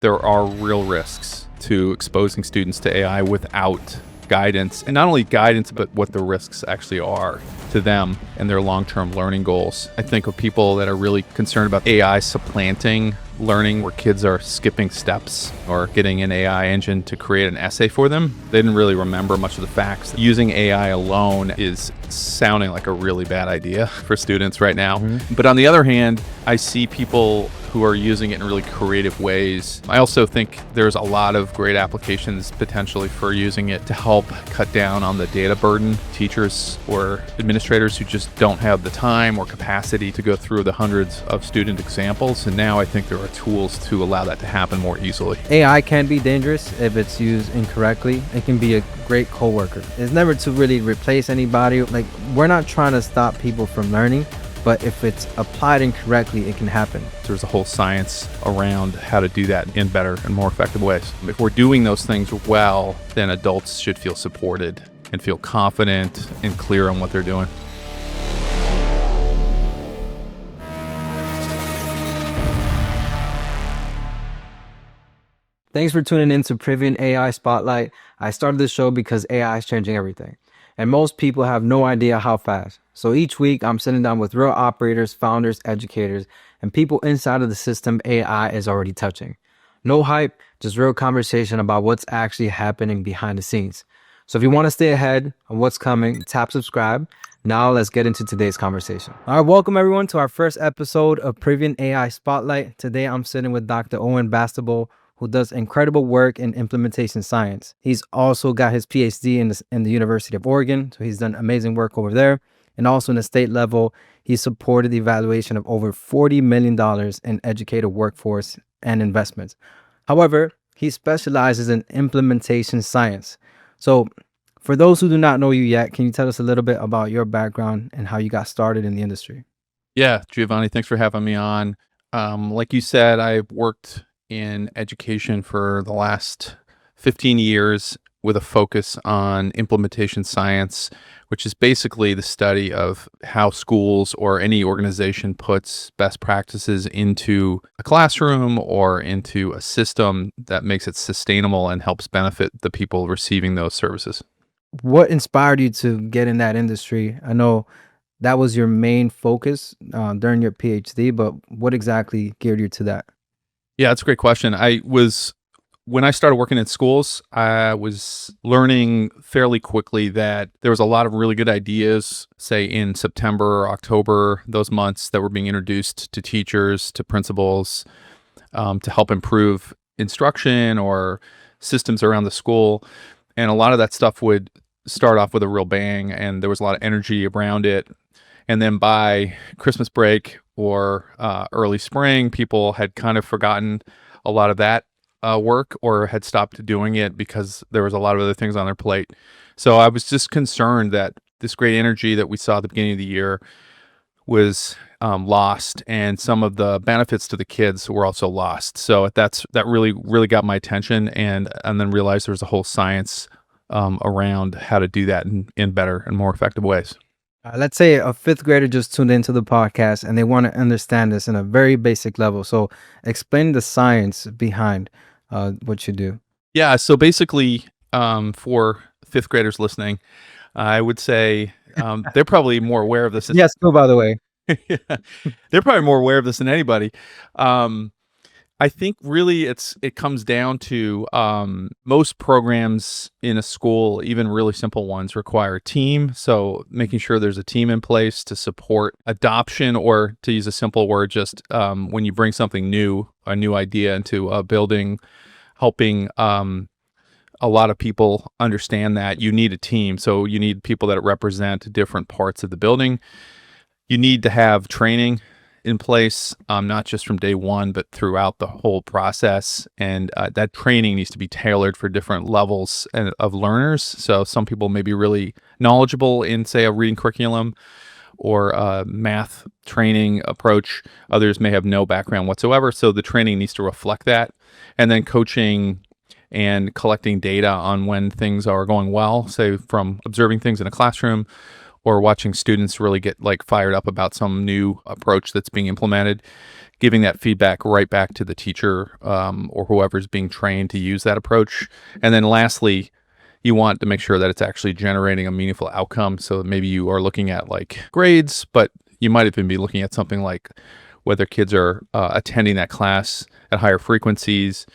there are real risks to exposing students to AI without guidance, and not only guidance, but what the risks actually are to them and their long-term learning goals. I think of people that are really concerned about AI supplanting learning, where kids are skipping steps or getting an AI engine to create an essay for them. They didn't really remember much of the facts. Using AI alone is sounding like a really bad idea for students right now. But on the other hand, I see people who are using it in really creative ways. I also think there's a lot of great applications potentially for using it to help cut down on the data burden. Teachers or administrators who just don't have the time or capacity to go through the hundreds of student examples. And now I think there are tools to allow that to happen more easily. AI can be dangerous if it's used incorrectly. It can be a great coworker. It's never to really replace anybody. Like, we're not trying to stop people from learning, but if it's applied incorrectly, it can happen. There's a whole science around how to do that in better and more effective ways. If we're doing those things well, then adults should feel supported and feel confident and clear on what they're doing. Thanks for tuning in to Privion AI Spotlight. I started this show because AI is changing everything, and most people have no idea how fast. So each week, I'm sitting down with real operators, founders, educators, and people inside of the system AI is already touching. No hype, just real conversation about what's actually happening behind the scenes. So if you want to stay ahead of what's coming, tap subscribe. Now let's get into today's conversation. All right, welcome everyone to our first episode of Privion AI Spotlight. Today, I'm sitting with Dr. Eoin Bastable, who does incredible work in implementation science. He's also got his PhD in the University of Oregon, so he's done amazing work over there. And also in the state level, he supported the evaluation of over $40 million in educator workforce and investments. However, he specializes in implementation science. So for those who do not know you yet, can you tell us a little bit about your background and how you got started in the industry? Yeah, Giovanni, thanks for having me on. Like you said, I've worked in education for the last 15 years with a focus on implementation science, which is basically the study of how schools or any organization puts best practices into a classroom or into a system that makes it sustainable and helps benefit the people receiving those services. What inspired you to get in that industry? I know that was your main focus during your PhD, but what exactly geared you to that? Yeah, that's a great question. When I started working in schools, I was learning fairly quickly that there was a lot of really good ideas, say in September or October, those months that were being introduced to teachers, to principals, to help improve instruction or systems around the school. And a lot of that stuff would start off with a real bang, and there was a lot of energy around it. And then by Christmas break or early spring, people had kind of forgotten a lot of that work or had stopped doing it because there was a lot of other things on their plate. So I was just concerned that this great energy that we saw at the beginning of the year was lost, and some of the benefits to the kids were also lost. So that really got my attention, and then realized there was a whole science around how to do that in better and more effective ways. Let's say a fifth grader just tuned into the podcast and they want to understand this in a very basic level. So explain the science behind what you do. Yeah, so basically, for fifth graders listening, I would say they're probably more aware of this. Yes, go by the way. Yeah, they're probably more aware of this than anybody. I think really it comes down to most programs in a school, even really simple ones, require a team. So making sure there's a team in place to support adoption, or to use a simple word, just when you bring something new, a new idea into a building, helping a lot of people understand that you need a team. So you need people that represent different parts of the building. You need to have training in place, not just from day one, but throughout the whole process. And that training needs to be tailored for different levels of learners. So some people may be really knowledgeable in, say, a reading curriculum or a math training approach. Others may have no background whatsoever. So the training needs to reflect that. And then coaching and collecting data on when things are going well, say from observing things in a classroom, or watching students really get like fired up about some new approach that's being implemented, giving that feedback right back to the teacher or whoever's being trained to use that approach. And then lastly, you want to make sure that it's actually generating a meaningful outcome. So maybe you are looking at like grades, but you might even be looking at something like whether kids are attending that class at higher frequencies,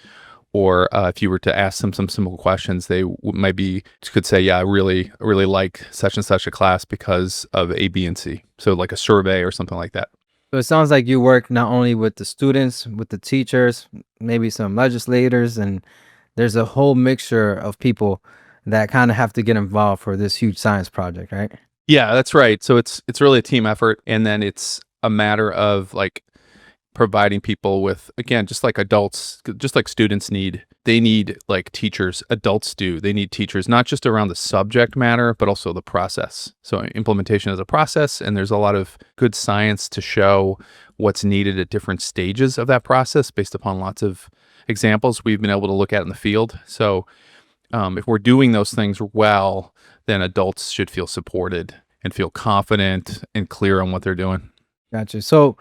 or if you were to ask them some simple questions, they might be could say, "Yeah, I really like such and such a class because of A, B, and C." So like a survey or something like that. So it sounds like you work not only with the students, with the teachers, maybe some legislators, and there's a whole mixture of people that kind of have to get involved for this huge science project, right? Yeah, that's right. So it's really a team effort, and then it's a matter of like providing people with, again, just like adults, just like students they need like teachers, adults do. They need teachers not just around the subject matter, but also the process. So implementation is a process, and there's a lot of good science to show what's needed at different stages of that process based upon lots of examples we've been able to look at in the field. So if we're doing those things well, then adults should feel supported and feel confident and clear on what they're doing. Gotcha. So,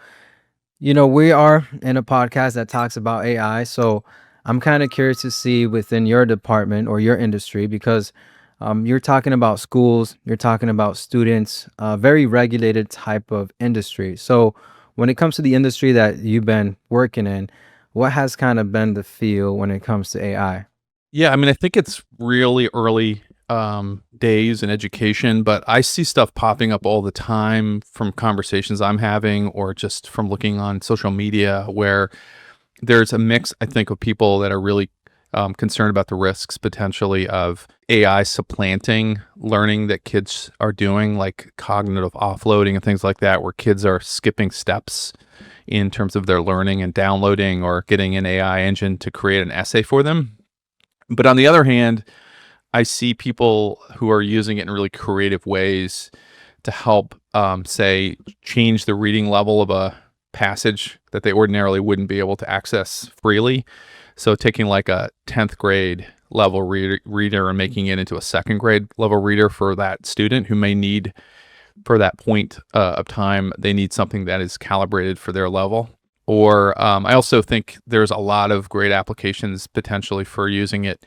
we are in a podcast that talks about AI. So I'm kind of curious to see within your department or your industry, because you're talking about schools, you're talking about students, very regulated type of industry. So when it comes to the industry that you've been working in, what has kind of been the feel when it comes to AI? Yeah, I mean, I think it's really early days in education, but I see stuff popping up all the time from conversations I'm having or just from looking on social media where there's a mix, I think, of people that are really concerned about the risks potentially of AI supplanting learning that kids are doing, like cognitive offloading and things like that, where kids are skipping steps in terms of their learning and downloading or getting an AI engine to create an essay for them. But on the other hand, I see people who are using it in really creative ways to help, say, change the reading level of a passage that they ordinarily wouldn't be able to access freely. So taking like a 10th grade level reader and making it into a second grade level reader for that student who may need, for that point of time, they need something that is calibrated for their level. Or I also think there's a lot of great applications potentially for using it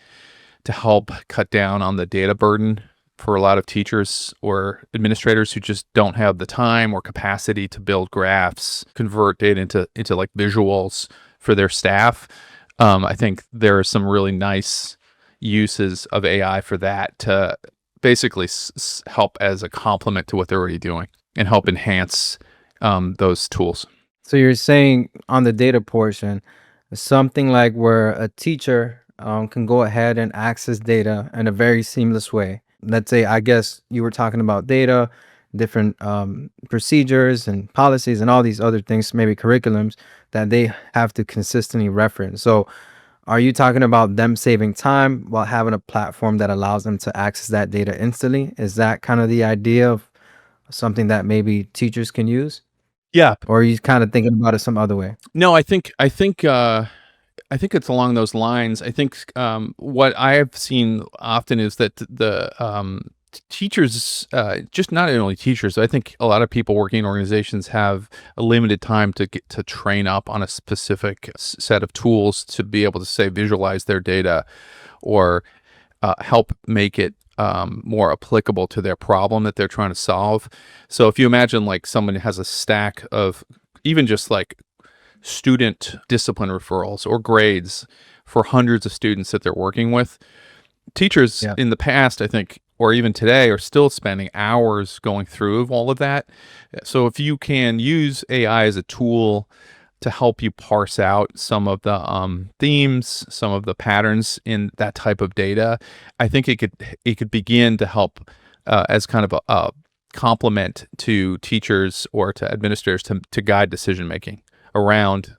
to help cut down on the data burden for a lot of teachers or administrators who just don't have the time or capacity to build graphs, convert data into like visuals for their staff. I think there are some really nice uses of AI for that to basically help as a complement to what they're already doing and help enhance those tools. So you're saying on the data portion, something like where a teacher can go ahead and access data in a very seamless way. Let's say, I guess you were talking about data, different procedures and policies and all these other things, maybe curriculums that they have to consistently reference. So are you talking about them saving time while having a platform that allows them to access that data instantly? Is that kind of the idea of something that maybe teachers can use? Yeah. Or are you kind of thinking about it some other way? No, I think it's along those lines. I think what I have seen often is that teachers, just not only teachers, I think a lot of people working in organizations have a limited time to get to train up on a specific set of tools to be able to say visualize their data or help make it more applicable to their problem that they're trying to solve. So if you imagine like someone has a stack of even just like student discipline referrals or grades for hundreds of students that they're working with, teachers Yeah. in the past, I think, or even today, are still spending hours going through of all of that. So if you can use AI as a tool to help you parse out some of the themes, some of the patterns in that type of data, I think it could begin to help as kind of a complement to teachers or to administrators to guide decision making around,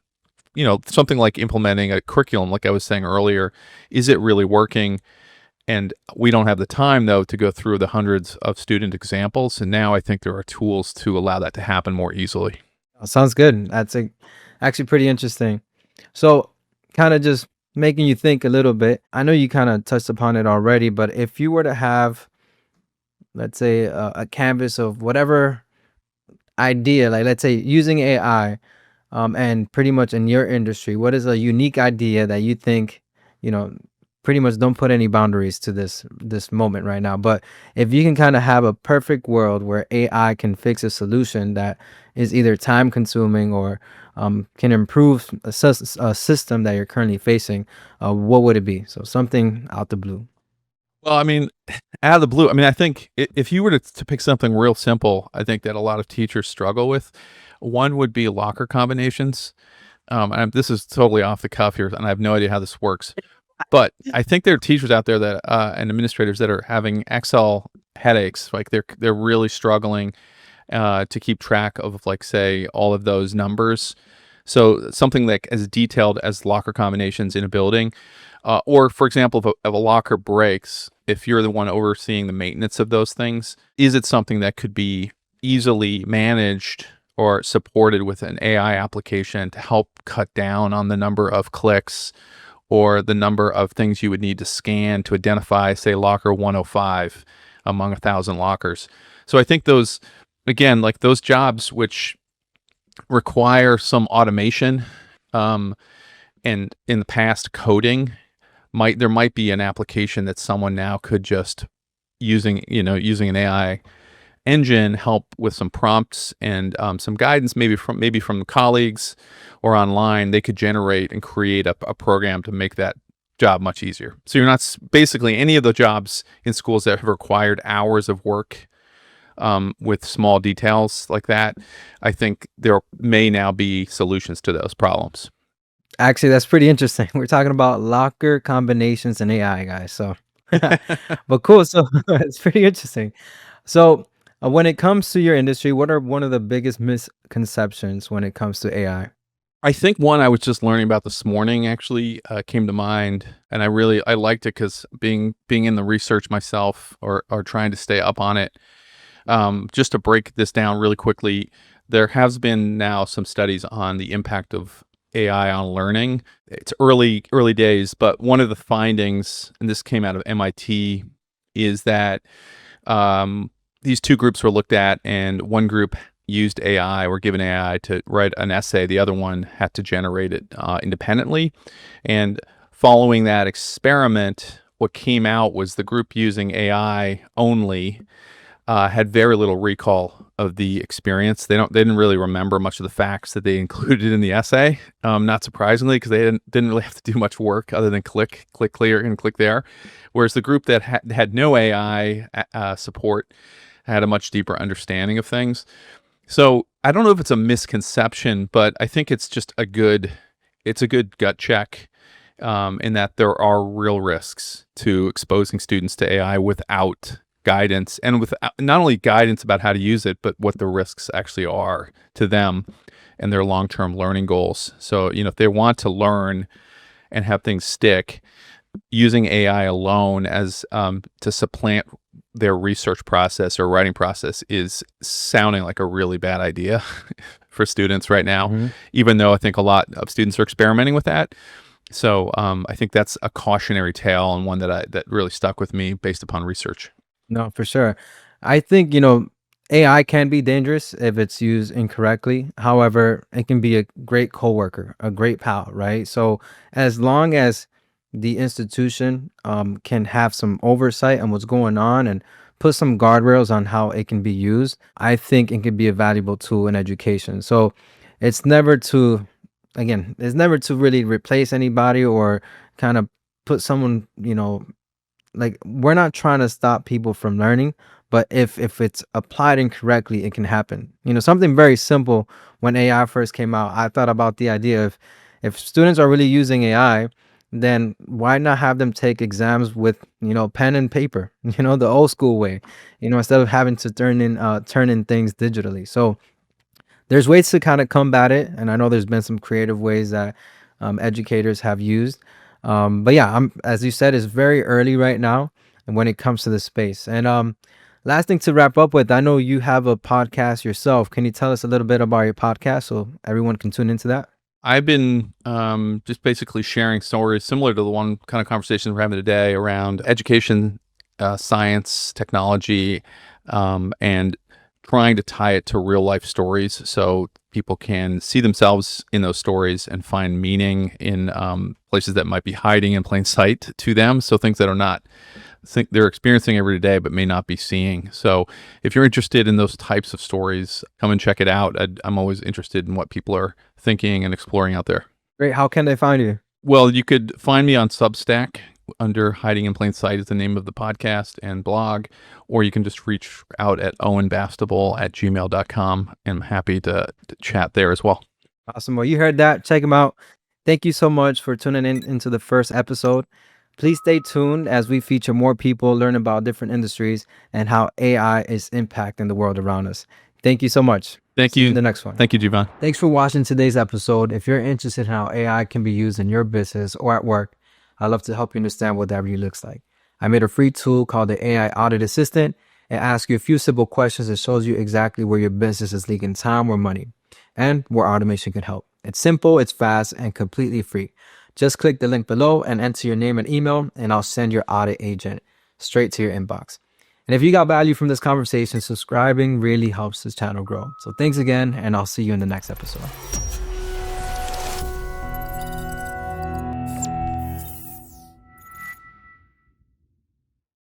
something like implementing a curriculum. Like I was saying earlier, is it really working? And we don't have the time, though, to go through the hundreds of student examples. And now I think there are tools to allow that to happen more easily. Sounds good. Actually pretty interesting. So, kind of just making you think a little bit. I know you kind of touched upon it already, but if you were to have let's say a canvas of whatever idea, like let's say using AI, and pretty much in your industry, what is a unique idea that you think, you know, pretty much don't put any boundaries to this moment right now. But if you can kind of have a perfect world where AI can fix a solution that is either time consuming or can improve a system that you're currently facing, what would it be? So something out the blue. Well, I mean, out of the blue, I mean, I think if you were to pick something real simple, I think that a lot of teachers struggle with. One would be locker combinations. This is totally off the cuff here, and I have no idea how this works. But I think there are teachers out there that and administrators that are having Excel headaches. Like they're really struggling to keep track of, like, say, all of those numbers. So something like as detailed as locker combinations in a building, or for example, if a locker breaks, if you're the one overseeing the maintenance of those things, is it something that could be easily managed or supported with an AI application to help cut down on the number of clicks or the number of things you would need to scan to identify, say, locker 105 among 1,000 lockers. So I think those, again, like those jobs which require some automation, and in the past coding, there might be an application that someone now could just using an AI engine help with some prompts and some guidance, maybe from colleagues or online. They could generate and create a program to make that job much easier. So you're not basically any of the jobs in schools that have required hours of work with small details like that. I think there may now be solutions to those problems. Actually, that's pretty interesting. We're talking about locker combinations and AI, guys. So, but cool. So it's pretty interesting. So, when it comes to your industry, what are one of the biggest misconceptions when it comes to AI? I think one I was just learning about this morning actually came to mind, and I liked it because being in the research myself, or trying to stay up on it. Just to break this down really quickly, there has been now some studies on the impact of AI on learning. It's early days, but one of the findings, and this came out of MIT, is that these two groups were looked at, and one group used AI, were given AI to write an essay. The other one had to generate it independently. And following that experiment, what came out was the group using AI only had very little recall of the experience. They didn't really remember much of the facts that they included in the essay. Not surprisingly, because they didn't really have to do much work other than click here and click there. Whereas the group that had no AI support had a much deeper understanding of things. So I don't know if it's a misconception, but I think it's just it's a good gut check, in that there are real risks to exposing students to AI without guidance, and with not only guidance about how to use it, but what the risks actually are to them and their long-term learning goals. So, if they want to learn and have things stick, using AI alone as to supplant their research process or writing process is sounding like a really bad idea for students right now, Hmm. even though I think a lot of students are experimenting with that. So I think that's a cautionary tale, and one that really stuck with me based upon research. No, for sure. I think, AI can be dangerous if it's used incorrectly. However, it can be a great coworker, a great pal, right? So as long as the institution can have some oversight on what's going on and put some guardrails on how it can be used, I think it can be a valuable tool in education. So it's never to, again, it's never to really replace anybody or kind of put someone, like we're not trying to stop people from learning, but if it's applied incorrectly, it can happen. Something very simple. When AI first came out, I thought about the idea of, if students are really using AI, then why not have them take exams with pen and paper, the old school way, instead of having to turn in things digitally. So there's ways to kind of combat it, and I know there's been some creative ways that educators have used. But yeah, as you said, it's very early right now, and when it comes to the space. And last thing to wrap up with, I know you have a podcast yourself. Can you tell us a little bit about your podcast so everyone can tune into that? I've been just basically sharing stories similar to the one kind of conversation we're having today around education science, technology, and trying to tie it to real life stories so people can see themselves in those stories and find meaning in places that might be hiding in plain sight to them. So things that are not think they're experiencing every day but may not be seeing. So if you're interested in those types of stories, come and check it out. I'm always interested in what people are thinking and exploring out there. Great. How can they find you? Well, you could find me on Substack under Hiding in Plain Sight is the name of the podcast and blog, or you can just reach out at owenbastable@gmail.com. And I'm happy to chat there as well. Awesome. Well, you heard that. Check them out. Thank you so much for tuning in into the first episode. Please stay tuned as we feature more people, learn about different industries and how AI is impacting the world around us. Thank you so much. Thank See you. you in the next one. Thank you, Jivan. Thanks for watching today's episode. If you're interested in how AI can be used in your business or at work, I'd love to help you understand what that really looks like. I made a free tool called the AI Audit Assistant. It asks you a few simple questions and shows you exactly where your business is leaking time or money and where automation can help. It's simple, it's fast, and completely free. Just click the link below and enter your name and email, and I'll send your audit agent straight to your inbox. And if you got value from this conversation, subscribing really helps this channel grow. So thanks again, and I'll see you in the next episode.